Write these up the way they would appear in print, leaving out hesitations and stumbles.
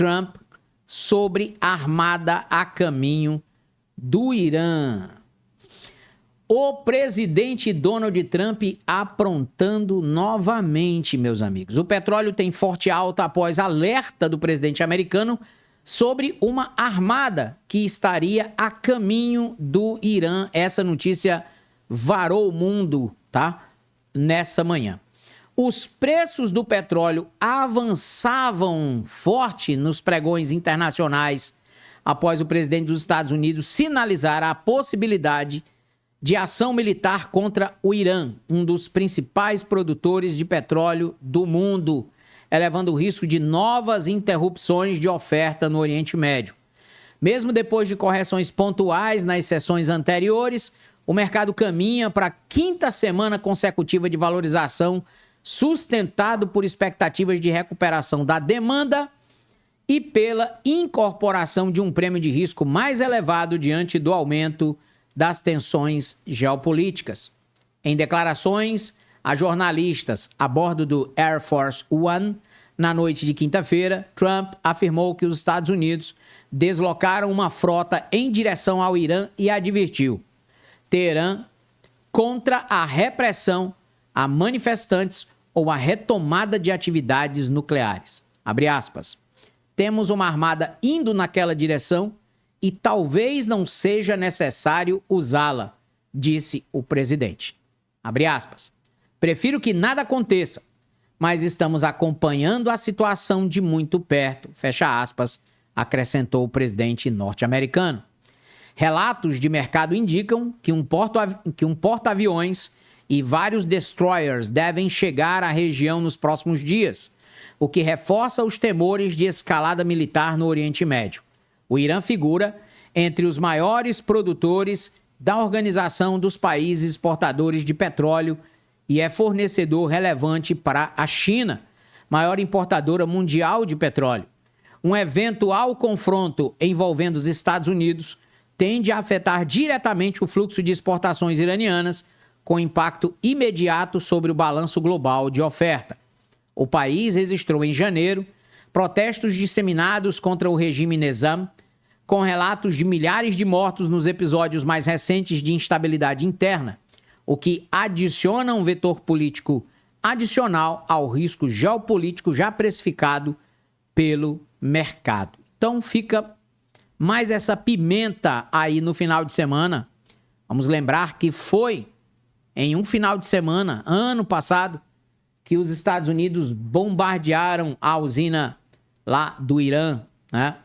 Trump sobre armada a caminho do Irã. O presidente Donald Trump aprontando novamente, meus amigos. O petróleo tem forte alta após alerta do presidente americano sobre uma armada que estaria a caminho do Irã. Essa notícia varou o mundo, tá? Nessa manhã. Os preços do petróleo avançavam forte nos pregões internacionais após o presidente dos Estados Unidos sinalizar a possibilidade de ação militar contra o Irã, um dos principais produtores de petróleo do mundo, elevando o risco de novas interrupções de oferta no Oriente Médio. Mesmo depois de correções pontuais nas sessões anteriores, o mercado caminha para a quinta semana consecutiva de valorização, sustentado por expectativas de recuperação da demanda e pela incorporação de um prêmio de risco mais elevado diante do aumento das tensões geopolíticas. Em declarações a jornalistas a bordo do Air Force One, na noite de quinta-feira, Trump afirmou que os Estados Unidos deslocaram uma frota em direção ao Irã e advertiu: Teherã contra a repressão a manifestantes ou a retomada de atividades nucleares. Abre aspas. Temos uma armada indo naquela direção e talvez não seja necessário usá-la, disse o presidente. Abre aspas. Prefiro que nada aconteça, mas estamos acompanhando a situação de muito perto, fecha aspas, acrescentou o presidente norte-americano. Relatos de mercado indicam que um porta-aviões e vários destroyers devem chegar à região nos próximos dias, o que reforça os temores de escalada militar no Oriente Médio. O Irã figura entre os maiores produtores da Organização dos Países Exportadores de Petróleo e é fornecedor relevante para a China, maior importadora mundial de petróleo. Um eventual confronto envolvendo os Estados Unidos tende a afetar diretamente o fluxo de exportações iranianas, com impacto imediato sobre o balanço global de oferta. O país registrou em janeiro protestos disseminados contra o regime Nizam, com relatos de milhares de mortos nos episódios mais recentes de instabilidade interna, o que adiciona um vetor político adicional ao risco geopolítico já precificado pelo mercado. Então fica mais essa pimenta aí no final de semana. Vamos lembrar que foi em um final de semana, ano passado, que os Estados Unidos bombardearam a usina lá do Irã, né?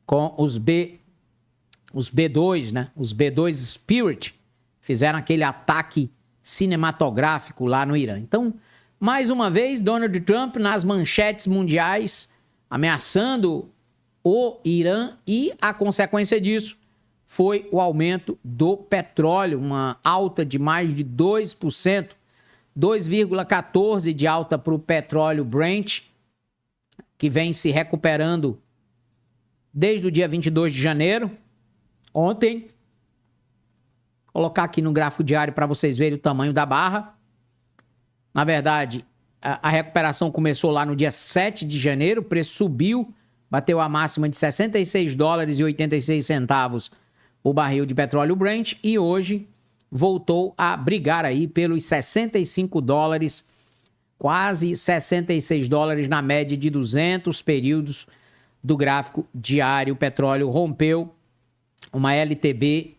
Com os B-2, né? Os B-2 Spirit fizeram aquele ataque cinematográfico lá no Irã. Então, mais uma vez, Donald Trump nas manchetes mundiais, ameaçando o Irã e a consequência disso foi o aumento do petróleo, uma alta de mais de 2%, 2,14% de alta para o petróleo Brent, que vem se recuperando desde o dia 22 de janeiro, ontem. Vou colocar aqui no gráfico diário para vocês verem o tamanho da barra. Na verdade, a recuperação começou lá no dia 7 de janeiro, o preço subiu, bateu a máxima de $66,86 o barril de petróleo Brent e hoje voltou a brigar aí pelos $65, quase $66 na média de 200 períodos do gráfico diário. O petróleo rompeu uma LTB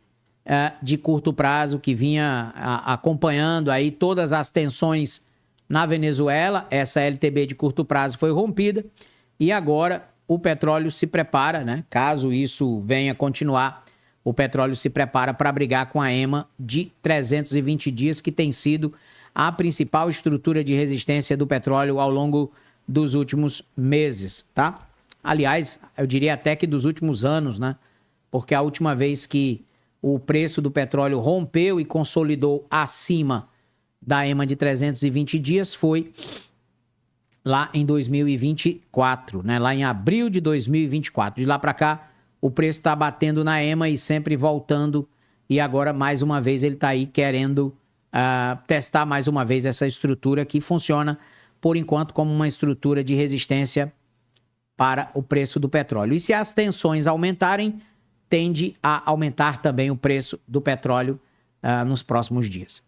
de curto prazo que vinha acompanhando aí todas as tensões na Venezuela. Essa LTB de curto prazo foi rompida e agora o petróleo se prepara, né? Caso isso venha continuar, o petróleo se prepara para brigar com a EMA de 320 dias, que tem sido a principal estrutura de resistência do petróleo ao longo dos últimos meses, tá? Aliás, eu diria até que dos últimos anos, né? Porque a última vez que o preço do petróleo rompeu e consolidou acima da EMA de 320 dias foi lá em 2024, né? Lá em abril de 2024. De lá para cá, o preço está batendo na EMA e sempre voltando. E agora, mais uma vez, ele está aí querendo testar mais uma vez essa estrutura que funciona, por enquanto, como uma estrutura de resistência para o preço do petróleo. E se as tensões aumentarem, tende a aumentar também o preço do petróleo nos próximos dias.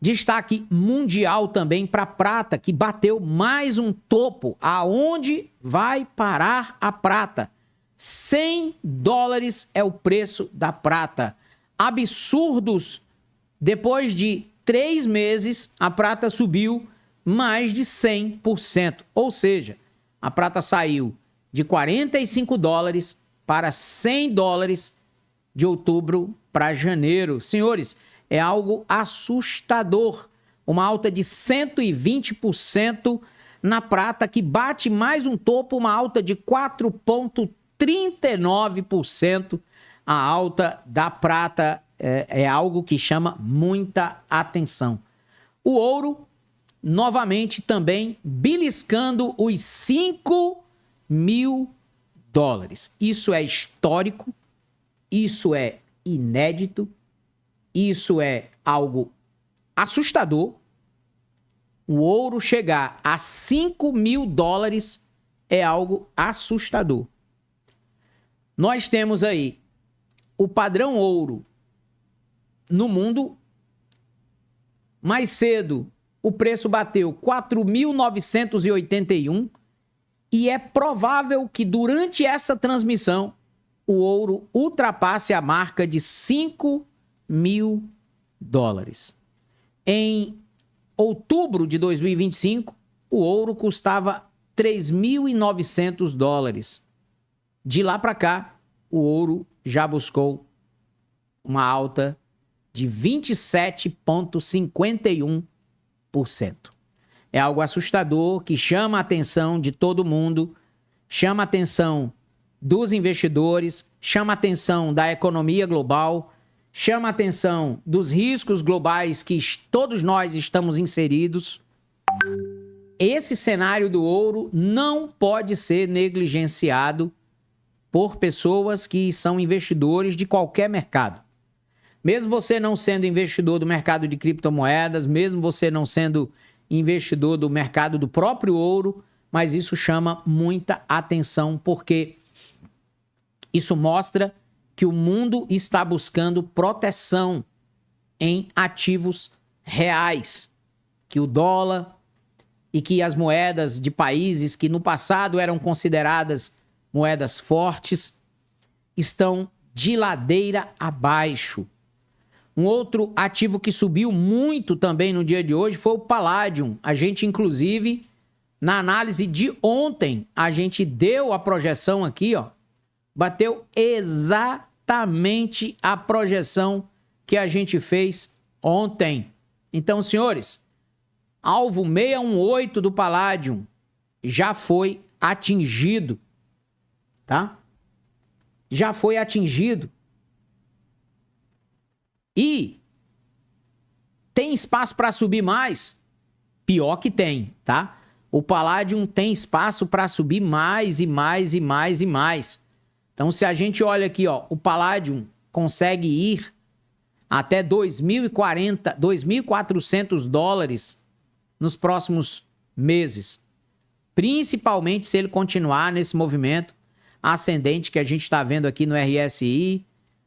Destaque mundial também para a prata, que bateu mais um topo. Aonde vai parar a prata? $100 é o preço da prata. Absurdos. Depois de 3 meses, a prata subiu mais de 100%. Ou seja, a prata saiu de $45 para $100 de outubro para janeiro. Senhores, é algo assustador. Uma alta de 120% na prata, que bate mais um topo, uma alta de 4,39%. A alta da prata é algo que chama muita atenção. O ouro, novamente, também beliscando os $5.000. Isso é histórico, isso é inédito, isso é algo assustador. O ouro chegar a $5.000 é algo assustador. Nós temos aí o padrão ouro no mundo. Mais cedo, o preço bateu 4.981 e é provável que durante essa transmissão o ouro ultrapasse a marca de $5.000. Em outubro de 2025, o ouro custava $3.900. De lá para cá, o ouro já buscou uma alta de 27,51%. É algo assustador que chama a atenção de todo mundo, chama a atenção dos investidores, chama a atenção da economia global, chama a atenção dos riscos globais que todos nós estamos inseridos. Esse cenário do ouro não pode ser negligenciado por pessoas que são investidores de qualquer mercado. Mesmo você não sendo investidor do mercado de criptomoedas, mesmo você não sendo investidor do mercado do próprio ouro, mas isso chama muita atenção, porque isso mostra que o mundo está buscando proteção em ativos reais, que o dólar e que as moedas de países que no passado eram consideradas moedas fortes estão de ladeira abaixo. Um outro ativo que subiu muito também no dia de hoje foi o Palladium. A gente, inclusive, na análise de ontem, a gente deu a projeção aqui, ó, bateu exatamente a projeção que a gente fez ontem. Então, senhores, alvo 618 do Palladium já foi atingido, tá? Já foi atingido. E tem espaço para subir mais? Pior que tem, tá? O Palladium tem espaço para subir mais e mais e mais e mais. Então, se a gente olha aqui, ó, o Palladium consegue ir até 2.040, $2.400 nos próximos meses. Principalmente se ele continuar nesse movimento ascendente que a gente está vendo aqui no RSI,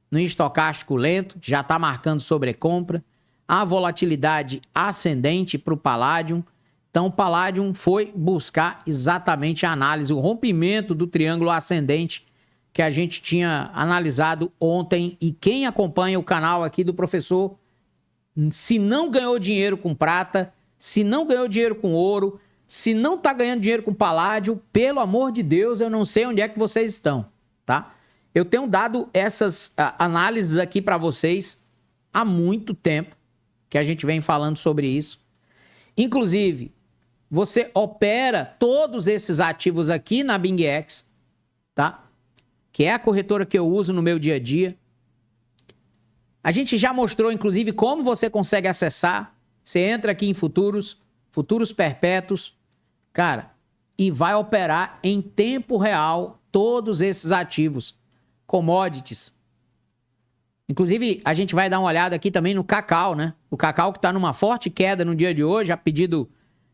no estocástico lento, já está marcando sobrecompra, a volatilidade ascendente para o Palladium. Então, o Palladium foi buscar exatamente a análise, o rompimento do triângulo ascendente que a gente tinha analisado ontem. E quem acompanha o canal aqui do professor, se não ganhou dinheiro com prata, se não ganhou dinheiro com ouro, se não está ganhando dinheiro com Palladium, pelo amor de Deus, eu não sei onde é que vocês estão, tá? Eu tenho dado essas análises aqui para vocês há muito tempo que a gente vem falando sobre isso. Inclusive, você opera todos esses ativos aqui na BingX, tá? Que é a corretora que eu uso no meu dia a dia. A gente já mostrou, inclusive, como você consegue acessar. Você entra aqui em futuros perpétuos, cara, e vai operar em tempo real todos esses ativos. Commodities. Inclusive, a gente vai dar uma olhada aqui também no cacau, né? O cacau que está numa forte queda no dia de hoje, a pedido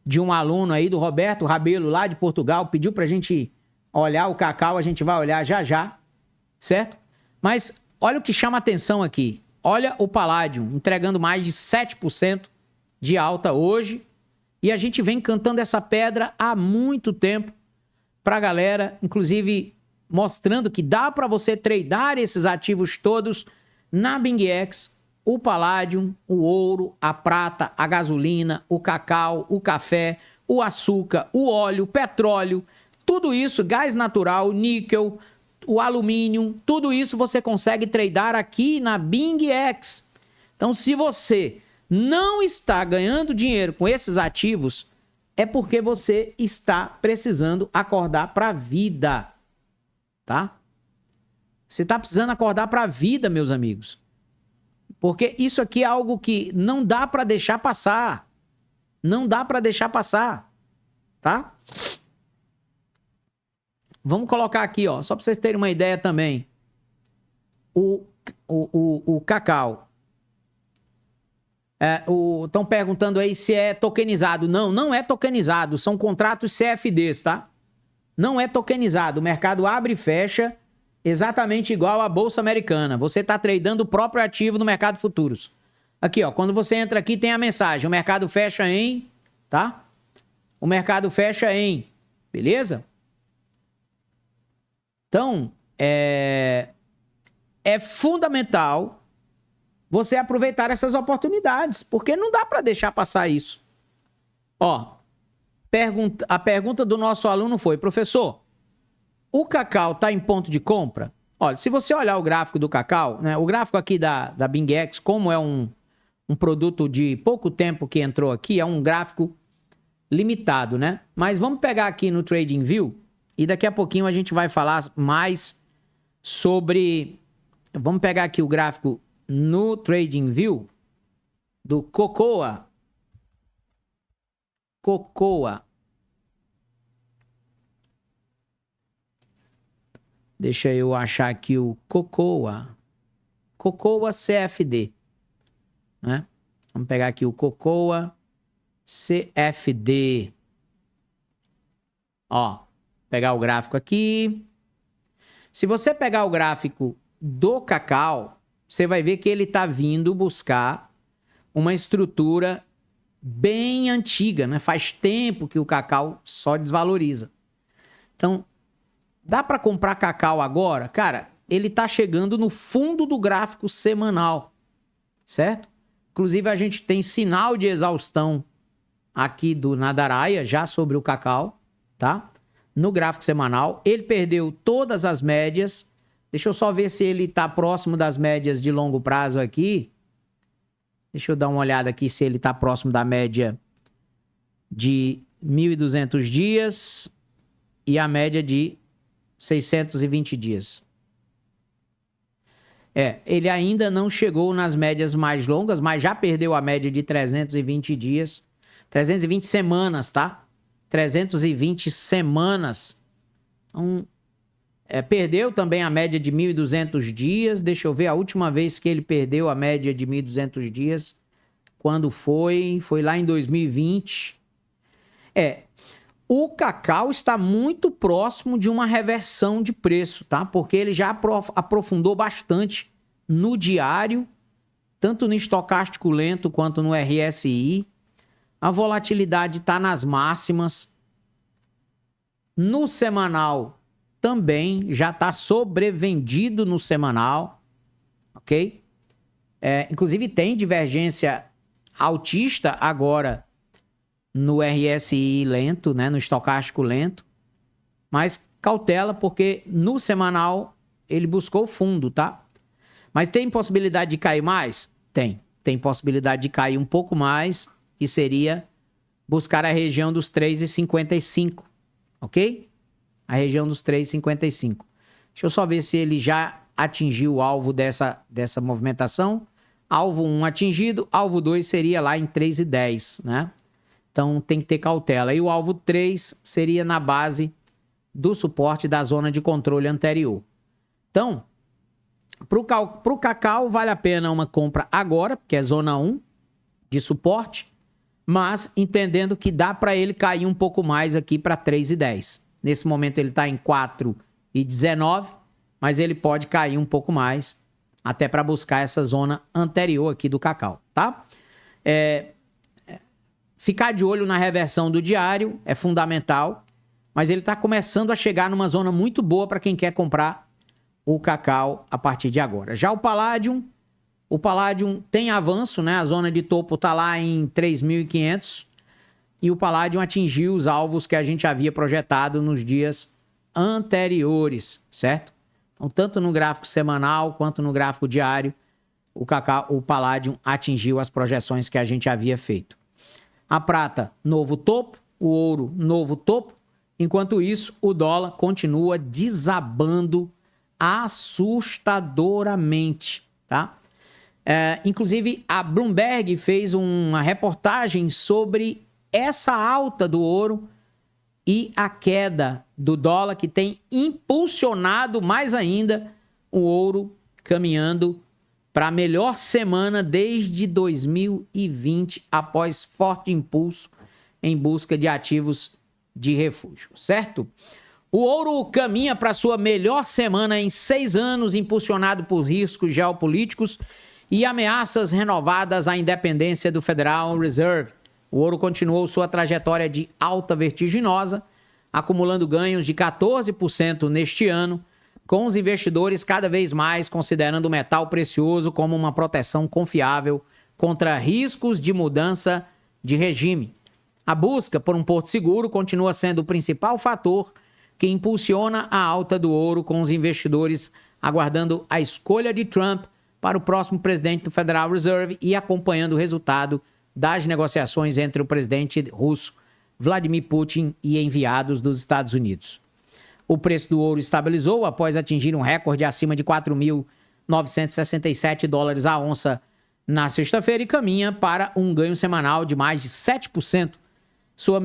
de um aluno aí, do Roberto Rabelo, lá de Portugal, pediu para a gente olhar o cacau, a gente vai olhar já já, certo? Mas olha o que chama atenção aqui. Olha o Palladium entregando mais de 7% de alta hoje. E a gente vem cantando essa pedra há muito tempo para a galera, inclusive mostrando que dá para você tradar esses ativos todos na BingX, o Palladium, o ouro, a prata, a gasolina, o cacau, o café, o açúcar, o óleo, o petróleo, tudo isso, gás natural, níquel, o alumínio, tudo isso você consegue tradar aqui na BingX. Então, se você não está ganhando dinheiro com esses ativos, é porque você está precisando acordar para a vida, tá? Você está precisando acordar para a vida, meus amigos. Porque isso aqui é algo que não dá para deixar passar. Não dá para deixar passar, tá? Vamos colocar aqui, ó, só para vocês terem uma ideia também. O cacau. Estão perguntando aí se é tokenizado. Não, não é tokenizado. São contratos CFDs, tá? Não é tokenizado. O mercado abre e fecha exatamente igual à Bolsa Americana. Você está tradando o próprio ativo no mercado futuros. Aqui, ó, quando você entra aqui tem a mensagem. O mercado fecha em, tá? O mercado fecha em, beleza? Então, é fundamental você aproveitar essas oportunidades, porque não dá para deixar passar isso. Ó, a pergunta do nosso aluno foi, professor, o cacau está em ponto de compra? Olha, se você olhar o gráfico do cacau, né, o gráfico aqui da BingX, como é um produto de pouco tempo que entrou aqui, é um gráfico limitado, né? Mas vamos pegar aqui no TradingView e daqui a pouquinho a gente vai falar mais sobre... Vamos pegar aqui o gráfico no TradingView do Cocoa. Deixa eu achar aqui o Cocoa CFD, né? Vamos pegar aqui o Cocoa CFD. Ó, pegar o gráfico aqui. Se você pegar o gráfico do cacau, você vai ver que ele está vindo buscar uma estrutura bem antiga, né? Faz tempo que o cacau só desvaloriza. Então, dá para comprar cacau agora? Cara, ele está chegando no fundo do gráfico semanal, certo? Inclusive, a gente tem sinal de exaustão aqui do Nadaraia já sobre o cacau, tá? No gráfico semanal. Ele perdeu todas as médias. Deixa eu só ver se ele está próximo das médias de longo prazo aqui. Deixa eu dar uma olhada aqui se ele está próximo da média de 1.200 dias e a média de 620 dias. Ele ainda não chegou nas médias mais longas, mas já perdeu a média de 320 dias. 320 semanas, tá? 320 semanas. Então, perdeu também a média de 1.200 dias. Deixa eu ver a última vez que ele perdeu a média de 1.200 dias. Quando foi? Foi lá em 2020. O cacau está muito próximo de uma reversão de preço, tá? Porque ele já aprofundou bastante no diário, tanto no estocástico lento quanto no RSI. A volatilidade está nas máximas. No semanal também já está sobrevendido no semanal, ok? Inclusive tem divergência altista agora no RSI lento, né? No estocástico lento. Mas cautela, porque no semanal ele buscou fundo, tá? Mas tem possibilidade de cair mais? Tem. Tem possibilidade de cair um pouco mais, que seria buscar a região dos 3,55, ok? A região dos 3,55. Deixa eu só ver se ele já atingiu o alvo dessa movimentação. Alvo 1 atingido, alvo 2 seria lá em 3,10, né? Então tem que ter cautela. E o alvo 3 seria na base do suporte da zona de controle anterior. Então, para o cacau vale a pena uma compra agora, porque é zona 1 de suporte, mas entendendo que dá para ele cair um pouco mais aqui para 3,10. Nesse momento ele está em 4,19, mas ele pode cair um pouco mais, até para buscar essa zona anterior aqui do cacau, tá? Ficar de olho na reversão do diário é fundamental, mas ele está começando a chegar numa zona muito boa para quem quer comprar o cacau a partir de agora. Já o Palladium tem avanço, né? A zona de topo está lá em 3.500 e o Palladium atingiu os alvos que a gente havia projetado nos dias anteriores, certo? Então, tanto no gráfico semanal quanto no gráfico diário, o Palladium atingiu as projeções que a gente havia feito. A prata, novo topo, o ouro, novo topo. Enquanto isso, o dólar continua desabando assustadoramente, tá? Inclusive, a Bloomberg fez uma reportagem sobre essa alta do ouro e a queda do dólar, que tem impulsionado mais ainda o ouro caminhando para a melhor semana desde 2020, após forte impulso em busca de ativos de refúgio, certo? O ouro caminha para sua melhor semana em 6 anos, impulsionado por riscos geopolíticos e ameaças renovadas à independência do Federal Reserve. O ouro continuou sua trajetória de alta vertiginosa, acumulando ganhos de 14% neste ano, com os investidores cada vez mais considerando o metal precioso como uma proteção confiável contra riscos de mudança de regime. A busca por um porto seguro continua sendo o principal fator que impulsiona a alta do ouro, com os investidores aguardando a escolha de Trump para o próximo presidente do Federal Reserve e acompanhando o resultado das negociações entre o presidente russo Vladimir Putin e enviados dos Estados Unidos. O preço do ouro estabilizou após atingir um recorde acima de 4.967 dólares a onça na sexta-feira e caminha para um ganho semanal de mais de 7%, seu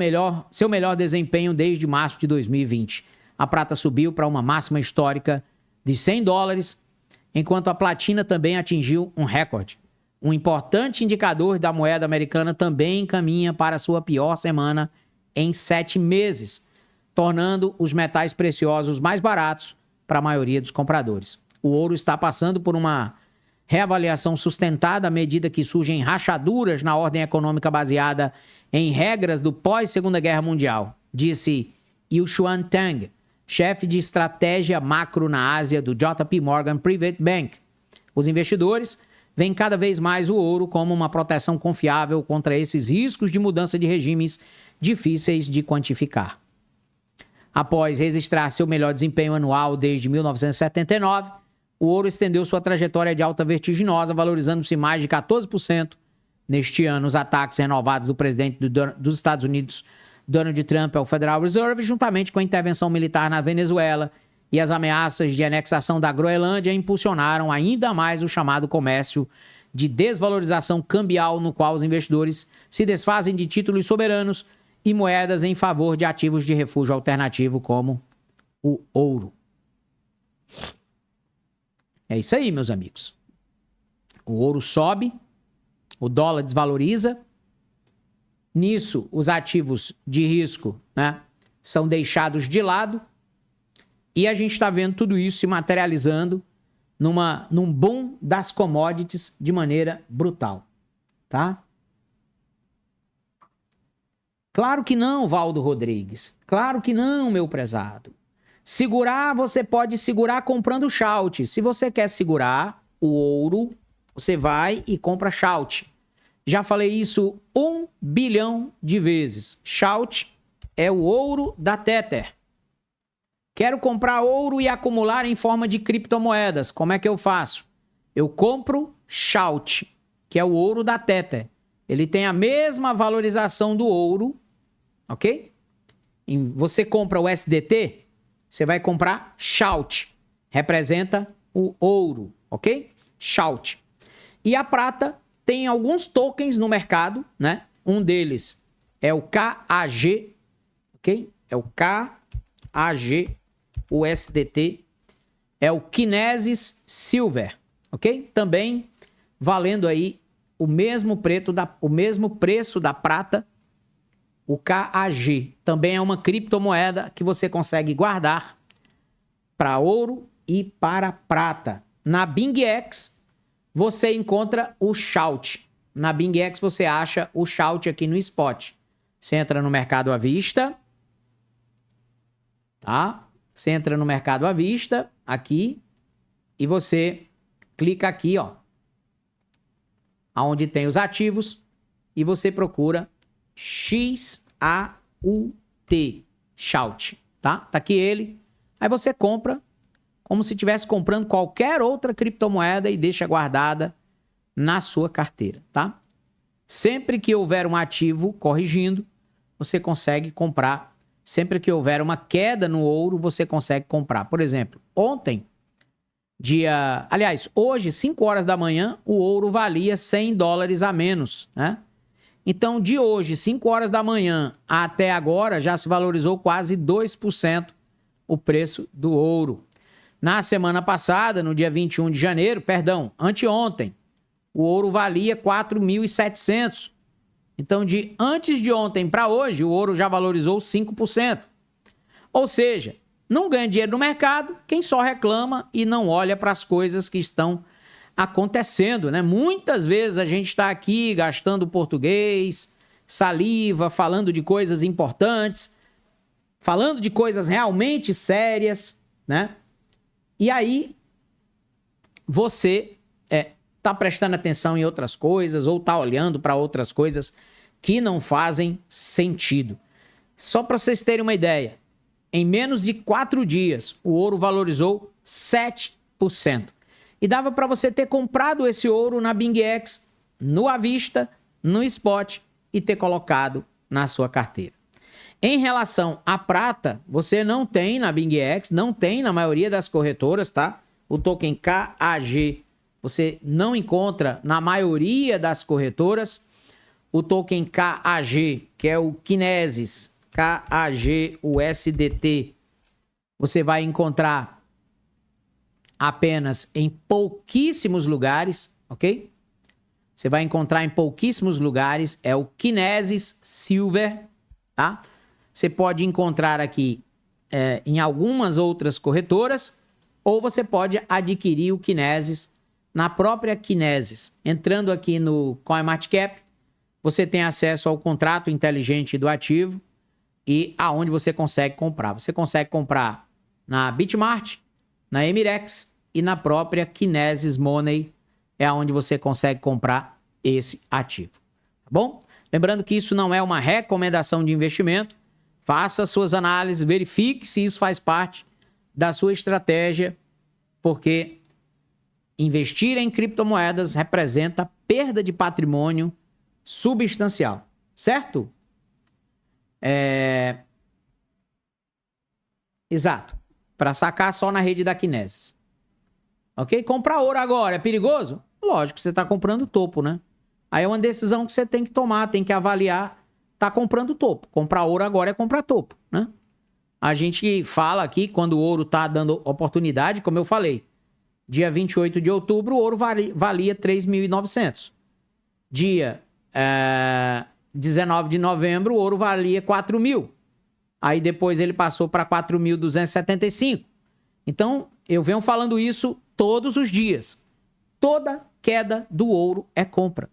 melhor desempenho desde março de 2020. A prata subiu para uma máxima histórica de 100 dólares, enquanto a platina também atingiu um recorde. Um importante indicador da moeda americana também caminha para sua pior semana em 7 meses, tornando os metais preciosos mais baratos para a maioria dos compradores. O ouro está passando por uma reavaliação sustentada à medida que surgem rachaduras na ordem econômica baseada em regras do pós-Segunda Guerra Mundial, disse Yushuan Tang, chefe de estratégia macro na Ásia do JP Morgan Private Bank. Os investidores veem cada vez mais o ouro como uma proteção confiável contra esses riscos de mudança de regimes difíceis de quantificar. Após registrar seu melhor desempenho anual desde 1979, o ouro estendeu sua trajetória de alta vertiginosa, valorizando-se mais de 14% neste ano. Os ataques renovados do presidente dos Estados Unidos, Donald Trump, ao Federal Reserve, juntamente com a intervenção militar na Venezuela e as ameaças de anexação da Groenlândia, impulsionaram ainda mais o chamado comércio de desvalorização cambial, no qual os investidores se desfazem de títulos soberanos e moedas em favor de ativos de refúgio alternativo como o ouro. É isso aí, meus amigos. O ouro sobe, o dólar desvaloriza. Nisso, os ativos de risco, né, são deixados de lado. E a gente está vendo tudo isso se materializando num boom das commodities de maneira brutal, tá? Claro que não, Valdo Rodrigues. Claro que não, meu prezado. Segurar, você pode segurar comprando shout. Se você quer segurar o ouro, você vai e compra shout. Já falei isso 1 bilhão de vezes. Shout é o ouro da Tether. Quero comprar ouro e acumular em forma de criptomoedas. Como é que eu faço? Eu compro shout, que é o ouro da Tether. Ele tem a mesma valorização do ouro, ok? E você compra o SDT, você vai comprar shout. Representa o ouro, ok? Shout. E a prata tem alguns tokens no mercado, né? Um deles é o KAG, ok? É o KAG, o SDT. É o Kinesis Silver, ok? Também valendo aí o mesmo preço da prata, o KAG. Também é uma criptomoeda que você consegue guardar para ouro e para prata. Na BingX, você encontra o Shout. Na BingX, você acha o Shout aqui no Spot. Você entra no mercado à vista, tá? Você entra no mercado à vista, aqui, e você clica aqui, ó, onde tem os ativos, e você procura XAUT, Shout, tá? Tá aqui ele. Aí você compra como se estivesse comprando qualquer outra criptomoeda e deixa guardada na sua carteira, tá? Sempre que houver um ativo corrigindo, você consegue comprar. Sempre que houver uma queda no ouro, você consegue comprar. Por exemplo, ontem, hoje, 5 horas da manhã, o ouro valia $100 a menos, né? Então, de hoje, 5 horas da manhã até agora, já se valorizou quase 2% o preço do ouro. Na semana passada, no dia 21 de janeiro, anteontem, o ouro valia 4.700. Então, de antes de ontem para hoje, o ouro já valorizou 5%. Ou seja, não ganha dinheiro no mercado quem só reclama e não olha para as coisas que estão acontecendo, né? Muitas vezes a gente está aqui gastando português, saliva, falando de coisas importantes, falando de coisas realmente sérias, né? E aí, você está prestando atenção em outras coisas ou está olhando para outras coisas que não fazem sentido. Só para vocês terem uma ideia, em menos de 4 dias, o ouro valorizou 7%. E dava para você ter comprado esse ouro na BingX, no à vista, no Spot e ter colocado na sua carteira. Em relação à prata, você não tem na BingX, não tem na maioria das corretoras, tá? O token KAG você não encontra na maioria das corretoras. O token KAG, que é o Kinesis, KAG-USDT, você vai encontrar apenas em pouquíssimos lugares, ok? Você vai encontrar em pouquíssimos lugares, é o Kinesis Silver, tá? Você pode encontrar aqui em algumas outras corretoras, ou você pode adquirir o Kinesis na própria Kinesis. Entrando aqui no CoinMarketCap, você tem acesso ao contrato inteligente do ativo e aonde você consegue comprar. Você consegue comprar na Bitmart, na Emirex e na própria Kinesis Money, é onde você consegue comprar esse ativo. Tá bom? Lembrando que isso não é uma recomendação de investimento. Faça suas análises, verifique se isso faz parte da sua estratégia, porque investir em criptomoedas representa perda de patrimônio substancial, certo? Exato. Para sacar só na rede da Kinesis. Ok? Comprar ouro agora é perigoso? Lógico que você está comprando topo, né? Aí é uma decisão que você tem que tomar, tem que avaliar. Tá comprando topo. Comprar ouro agora é comprar topo, né? A gente fala aqui, quando o ouro tá dando oportunidade, como eu falei, dia 28 de outubro, o ouro valia 3.900. Dia 19 de novembro, o ouro valia 4.000. Aí depois ele passou para 4.275. Então, eu venho falando isso todos os dias. Toda queda do ouro é compra.